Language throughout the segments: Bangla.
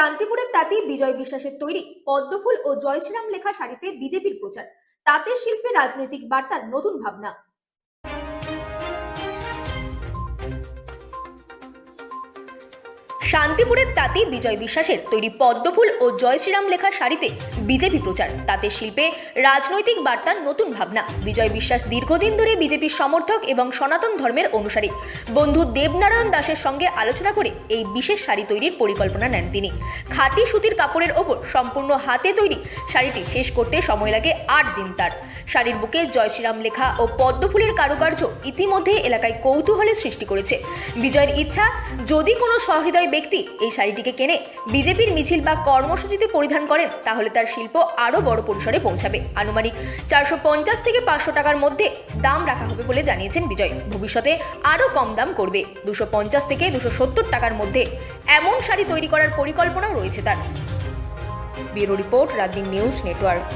শান্তিপুরের তাঁতি বিজয় বিশ্বাসের তৈরি পদ্মফুল ও জয় শ্রীরাম লেখা শাড়িতে বিজেপির প্রচার। তাঁতের শিল্পে রাজনৈতিক বার্তার নতুন ভাবনা। শান্তিপুরের তাঁতি বিজয় বিশ্বাসের তৈরি পদ্মফুল ও জয় শ্রীরাম লেখা শাড়িতে বিজেপি প্রচার। তাঁতের শিল্পে রাজনৈতিক বার্তার নতুন ভাবনা। বিজয় বিশ্বাস দীর্ঘদিন ধরে বিজেপির সমর্থক এবং সনাতন ধর্মের অনুসারী। বন্ধু দেবনারায়ণ দাসের সঙ্গে আলোচনা করে এই বিশেষ শাড়ি তৈরির পরিকল্পনা নেন তিনি। খাঁটি সুতির কাপড়ের ওপর সম্পূর্ণ হাতে তৈরি শাড়িটি শেষ করতে সময় লাগে 8 দিন। তার শাড়ির বুকে জয় শ্রীরাম লেখা ও পদ্মফুলের কারুকার্য ইতিমধ্যে এলাকায় কৌতূহলের সৃষ্টি করেছে। বিজয়ের ইচ্ছা, যদি কোনো সহৃদয় ব্যক্তি এই শাড়িটিকে কেনে, বিজেপির মিছিল বা কর্মসূচিতে পরিধান করেন, তাহলে তার শিল্প আরও বড় পরিসরে পৌঁছাবে। আনুমানিক 450 থেকে 500 টাকার মধ্যে দাম রাখা হবে বলে জানিয়েছেন বিজয়। ভবিষ্যতে আরও কম দাম করবে। 250 থেকে 270 টাকার মধ্যে এমন শাড়ি তৈরি করার পরিকল্পনাও রয়েছে তার। ব্যুরো রিপোর্ট, রাজনীতি নিউজ নেটওয়ার্ক।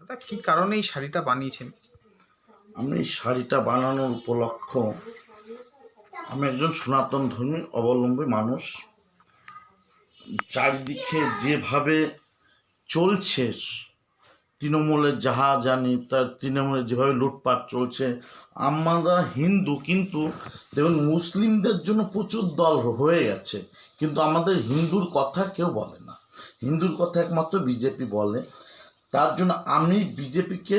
দাদা, কি কারণে এই শাড়িটা বানিয়েছেন? আমি এই শাড়িটা বানানোর উপলক্ষ, আমি একজন সনাতন ধর্মী অবলম্বী মানুষ। চারিদিকে যেভাবে চলছে, তৃণমূলের যাহা জানি তার তৃণমূলের যেভাবে লুটপাট চলছে, আমরা হিন্দু, কিন্তু দেখুন মুসলিমদের জন্য প্রচুর দল হয়ে গেছে, কিন্তু আমাদের হিন্দুর কথা কেউ বলে না। হিন্দুর কথা একমাত্র বিজেপি বলে। তার জন্য আমি বিজেপিকে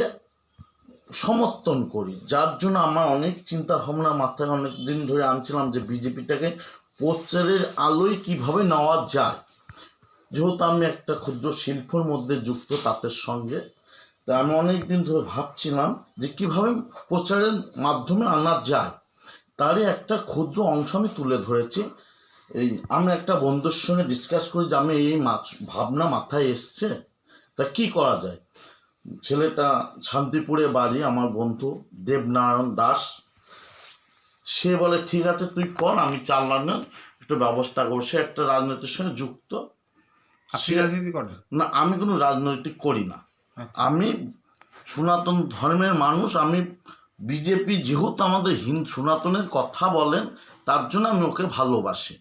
সমর্থন করি, যার জন্য আমার অনেক চিন্তা ভাবনা মাথায় অনেক দিন ধরে আনছিলাম যে বিজেপিটাকে প্রচারের আলোয় কিভাবে নেওয়া যায়। যেহেতু আমি একটা ক্ষুদ্র শিল্পের মধ্যে যুক্ত তাদের সঙ্গে, তা আমি অনেক দিন ধরে ভাবছিলাম যে কিভাবে প্রচারের মাধ্যমে আনা যায়, তারই একটা ক্ষুদ্র অংশ আমি তুলে ধরেছি। আমি একটা বন্ধুর সঙ্গে ডিসকাস করি যে আমি এই ভাবনা মাথায় এসছে, তা কি করা যায়। ছেলেটা শান্তিপুরে বাড়ি, আমার বন্ধু দেবনারায়ণ দাস। সে বলে ঠিক আছে তুই কর, আমি চালানোর একটু ব্যবস্থা করবো। সে একটা রাজনীতির সঙ্গে যুক্ত। আপনি রাজনীতি করেন? না, আমি কোনো রাজনৈতিক করি না। আমি সনাতন ধর্মের মানুষ। আমি বিজেপি যেহেতু আমাদের সনাতনের কথা বলেন, তার জন্য আমি ওকে ভালোবাসি।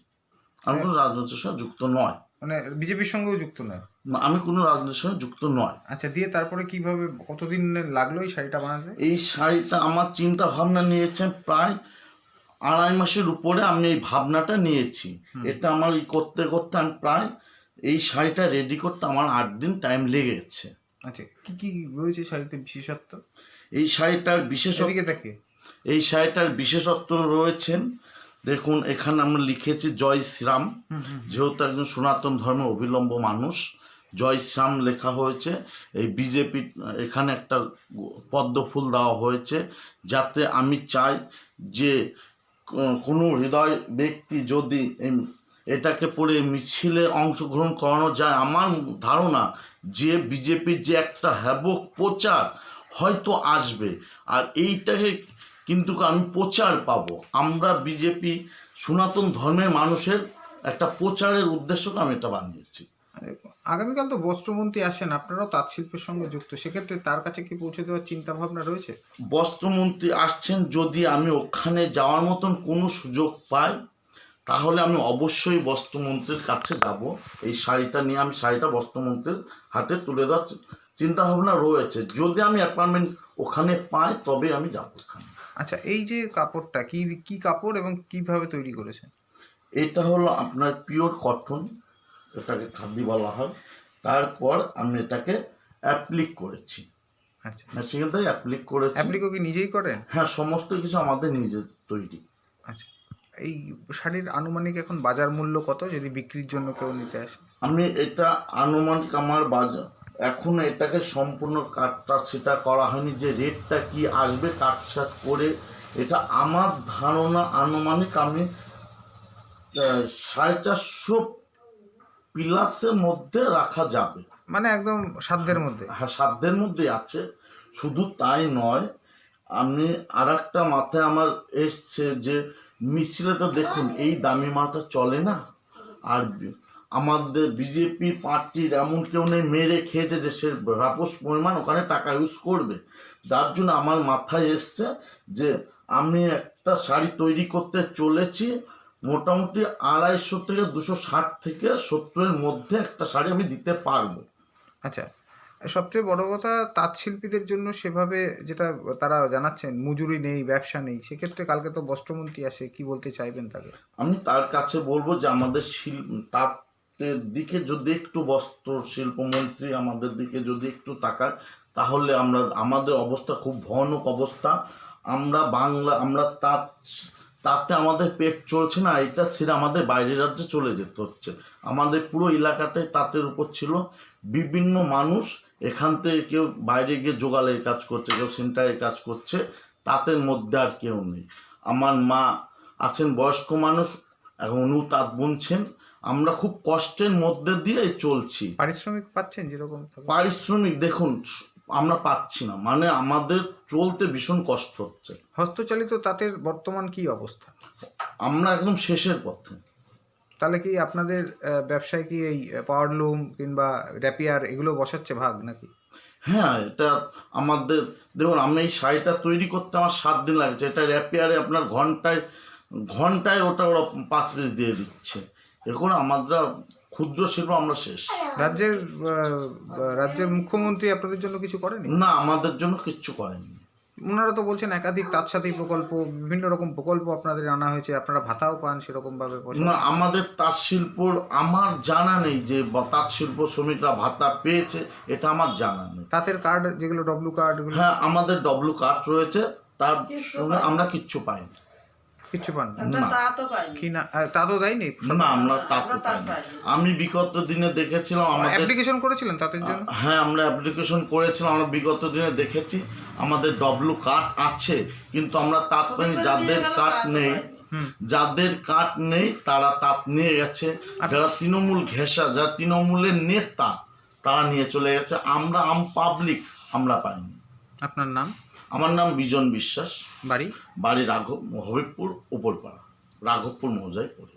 আমি কোনো রাজনীতির সঙ্গে যুক্ত নয়। মানে বিজেপির সঙ্গেও যুক্ত নয়? আমি কোনো রাজনীতির সঙ্গে যুক্ত নয়। আচ্ছা, দিয়ে তারপরে কিভাবে, কতদিন লাগলো এই শাড়িটা বানাতে? এই শাড়িটা আমার চিন্তা ভাবনা নিয়েছে প্রায় 2.5 মাসের উপরে। আমি এই ভাবনাটা নিয়েছি। এটা আমার করতে করতে আমি প্রায় এই শাড়িটা রেডি করতে আমার 8 দিন টাইম লেগেছে। আচ্ছা, কি কি রয়েছে শাড়িতে বিশেষত্ব? এই শাড়িটার এই শাড়িটার বিশেষত্ব রয়েছেন, দেখুন এখানে আমরা লিখেছি জয় শ্রীরাম। যেহেতু একজন সনাতন ধর্মের অবলম্বী মানুষ, জয় শ্রীরাম লেখা হয়েছে। এই বিজেপি এখানে একটা পদ্মফুল দেওয়া হয়েছে, যাতে আমি চাই যে কোনো হৃদয় ব্যক্তি যদি এটাকে পড়ে মিছিলে অংশগ্রহণ করানো যায়, আমার ধারণা যে বিজেপির যে একটা হ্যাবক প্রচার হয়তো আসবে, আর এইটাকে কিন্তু আমি প্রচার পাবো। আমরা বিজেপি সনাতন ধর্মের মানুষের একটা প্রচারের উদ্দেশ্যকে আমি এটা বানিয়েছি। আগামীকাল তো বস্ত্রমন্ত্রী আসেন, আপনারাও তাঁত শিল্পের সঙ্গে যুক্ত, সেক্ষেত্রে তার কাছে কি পৌঁছে দেওয়ার চিন্তা ভাবনা রয়েছে? বস্ত্রমন্ত্রী আসছেন, যদি আমি ওখানে যাওয়ার মতন কোনো সুযোগ পাই, তাহলে আমি অবশ্যই বস্ত্রমন্ত্রীর কাছে যাব। এই শাড়িটা নিয়ে আমি শাড়িটা বস্ত্রমন্ত্রীর হাতে তুলে দেওয়ার চিন্তা ভাবনা রয়েছে। যদি আমি অ্যাপয়েন্টমেন্ট ওখানে পাই, তবে আমি যাব ওখানে। আচ্ছা, এই যে কাপড়টা কি কাপড় এবং কিভাবে তৈরি করেছেন? এটা হলো আপনার পিওর কটন, এটাকে খাদি বলা হয়। তারপর আমি এটাকে অ্যাপ্লিক করেছি। আচ্ছা, মেশিন থেকে অ্যাপ্লিক করেছি। অ্যাপ্লিকও কি নিজেই করেন? হ্যাঁ, সমস্ত কিছু আমাদের নিজের তৈরি। আচ্ছা, এই শাড়ির আনুমানিক এখন বাজার মূল্য কত, যদি বিক্রির জন্য কেউ নিতে আসে? আমি এটা আনুমানিক আমার বাজার, এখন এটাকে সম্পূর্ণ কাটটা সেটা করা হয়নি যে রেটটা কি আসবে কাটছাট করে। এটা আমার ধারণা আনুমানিক আমি 450 প্লাসের মধ্যে রাখা যাবে। মানে একদম সাধ্যের মধ্যে। হ্যাঁ, সাধ্যের মধ্যে আছে। শুধু তাই নয়, আমি আর একটা মাথায় আমার এসছে যে মিছিলে তো দেখুন এই দামি মালটা চলে না। আর আমাদের বিজেপি পার্টির এমন কেউ নেই মেরে খেয়েছে যে সে রাপস পরিমাণ ওখানে টাকা ইউজ করবে। যার জন্য আমার মাথায় এসছে যে আমি একটা শাড়ি তৈরি করতে চলেছি, মোটামুটি 250 থেকে 260 থেকে 70-এর মধ্যে একটা শাড়ি আমি দিতে পারবো। আচ্ছা, সবচেয়ে বড় কথা তাঁত শিল্পীদের জন্য সেভাবে যেটা তারা জানাচ্ছেন, মজুরি নেই, ব্যবসা নেই, সেক্ষেত্রে কালকে তো বস্ত্রমন্ত্রী আসে, কি বলতে চাইবেন তাকে? আমি তার কাছে বলবো যে আমাদের তাঁতের দিকে যদি একটু বস্ত্র শিল্পমন্ত্রী আমাদের দিকে যদি একটু তাকায়, তাহলে আমাদের অবস্থা খুব ভয়ানক অবস্থা। আমরা তাতে আমাদের পেট চলছে না, এটা ছেড়ে আমাদের বাইরের রাজ্যে চলে যেতে হচ্ছে। আমাদের পুরো এলাকাটাই তাঁতের উপর ছিল। বিভিন্ন মানুষ এখান থেকে কেউ বাইরে গিয়ে জোগালের কাজ করছে, কেউ সেন্টারের কাজ করছে, তাঁতের মধ্যে আর কেউ নেই। আমার মা আছেন বয়স্ক মানুষ, এখন উনিও তাঁত বুনছেন। আমরা খুব কষ্টের মধ্যে দিয়ে চলছি। পারিশ্রমিক পাচ্ছেন যেরকম? পারিশ্রমিক দেখুন আমরা পাচ্ছি না, মানে আমাদের চলতে ভীষণ কষ্ট হচ্ছে। হস্তচালিত তাঁতের বর্তমান কি অবস্থা? আমরা একদম শেষের পথে। তাহলে কি আপনাদের ব্যবসায় কি এই পাওয়ারলুম কিংবা র্যাপিয়ার এগুলো বসাচ্ছে ভাগ নাকি? হ্যাঁ, এটা আমাদের দেখুন, আমি এই শাড়িটা তৈরি করতে আমার 7 দিন লাগছে। এটা র্যাপিয়ারে আপনার ঘন্টায় ওরা 5 পিস দিয়ে দিচ্ছে। এখন আমাদের ক্ষুদ্র শিল্প আমরা শেষ। রাজ্যের মুখ্যমন্ত্রী আপনাদের জন্য কিছু করেনি? না, আমাদের জন্য কিচ্ছু করেনি। ওনারা তো বলছেন একাধিক তাঁতসাথী প্রকল্প, বিভিন্ন রকম প্রকল্প আপনাদের আনা হয়েছে, আপনারা ভাতাও পান সেরকম ভাবে? না, আমাদের তাঁত শিল্পর আমার জানা নেই যে তাঁত শিল্প শ্রমিকরা ভাতা পেয়েছে, এটা আমার জানা নেই। তাঁতের কার্ড যেগুলো ডব্লু কার্ড, হ্যাঁ, আমাদের ডব্লু কার্ড রয়েছে, তার সঙ্গে আমরা কিচ্ছু পাইনি। কিচ্ছু পান না, কি না? তা তো দেয়নি। না, আমরা তাঁত পাইনি। আমি বিগত দিনে দেখেছিলাম আমাদের অ্যাপ্লিকেশন করেছিলেন তাঁতের জন্য? হ্যাঁ, আমরা অ্যাপ্লিকেশন করেছিলাম। আমরা বিগত দিনে দেখেছি আমাদের ডব্লু কার্ড আছে, কিন্তু আমরা তাঁত পাইনি। যাদের কার্ড নেই তারা তাঁত নিয়ে গেছে। যারা তৃণমূল ঘেঁষা, যারা তৃণমূলের নেতা, তারা নিয়ে চলে গেছে। আমরা পাবলিক আমরা পাইনি। আপনার নাম? আমার নাম বিজন বিশ্বাস। বাড়ি? বাড়ি হবিবপুর উপরপাড়া, রাঘবপুর মৌজায় পড়ে।